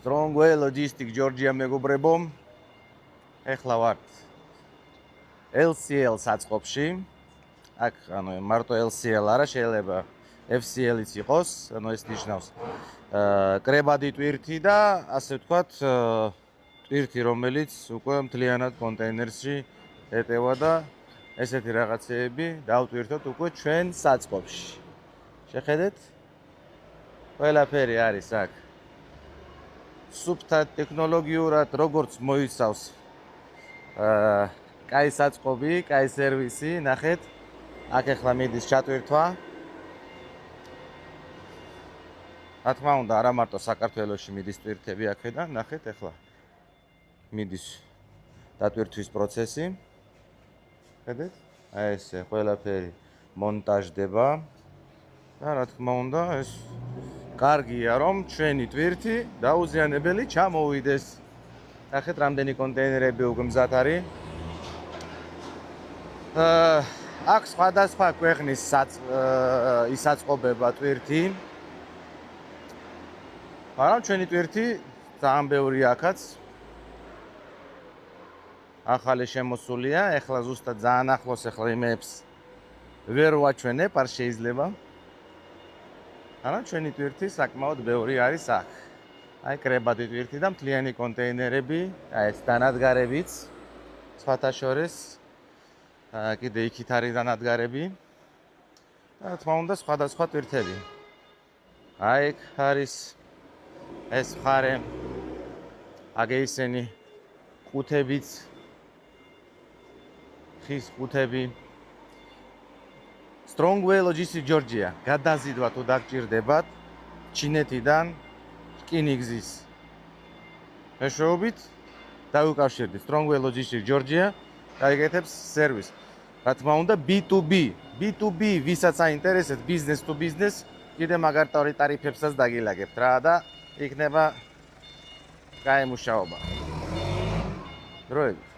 Strongway Logistic Georgia მეგობრებო. ეხლა ვართ LCL საწყობში. აქ მარტო LCL არა, შეიძლება FCL-იც იყოს, ეს ნიშნავს კრებადი ტვირთი და ასე ვთქვათ, ტვირთი, რომელიც უკვე მთლიანად კონტეინერში ეტევა და ესეთი რაღაცეები დავტვირთოთ უკვე ჩვენ საწყობში. შეხედეთ? ყველაფერი არის აქ. სუფთა ტექნოლოგიურად როგორც მოიცავს კაი საწყობი, კაი სერვისი, ნახეთ. აქ ახლა მიდის ჩატვირთვა. რა თქმა უნდა, არა მარტო საქართველოში მიდის ტვირთები აქედან, ნახეთ ახლა. მიდის დატვირთვის პროცესი. ხედეთ? აი ესე ყველაფერი მონტაჟდება. და რა თქმა უნდა, ეს კარგია, რომ ჩვენი ტვირთი დაუზიანებელი ჩამოვიდეს. ნახეთ, რამდენი კონტეინერები უკვე მზად არის. აქ სხვადასხვა ქვეყნის ისაწყობება ტვირთი. მაგრამ ჩვენი ტვირთი ძალიან ბევრი აქაც. ახალი შემოსულია, ეხლა ზუსტად ძალიან ახლოს ეხლა იმებს ვერ ვაჩვენებ, არ შეიძლება. მაგრამ ჩვენი ტვირთი საკმაოდ ბევრი არის აქ. აი კრებადი ტვირთი და მთლიანი კონტეინერები, აი ეს დანადგარებიც, სხვათა შორის კიდე იქით არის დანადგარები. და რა თქმა უნდა, სხვადასხვა ტვირთები. აი იქ არის ეს მხარე, აგე ისინი ყუთებიც, ხის ყუთები. Strongway Logistic Georgia. გადაზიდვა თუ დაგჭირდებათ ჩინეთიდან რკინიგზის მეშვეობით დავიკავშირდით Strongway Logistic Georgia გაიგეთებს სერვისს. რა თქმა უნდა B2B, ვისაც აინტერესებს business to business, კიდე მაგარ ტარიფებსაც დაგილაგებთ რა და იქნება კაი მუშაობა. დროებით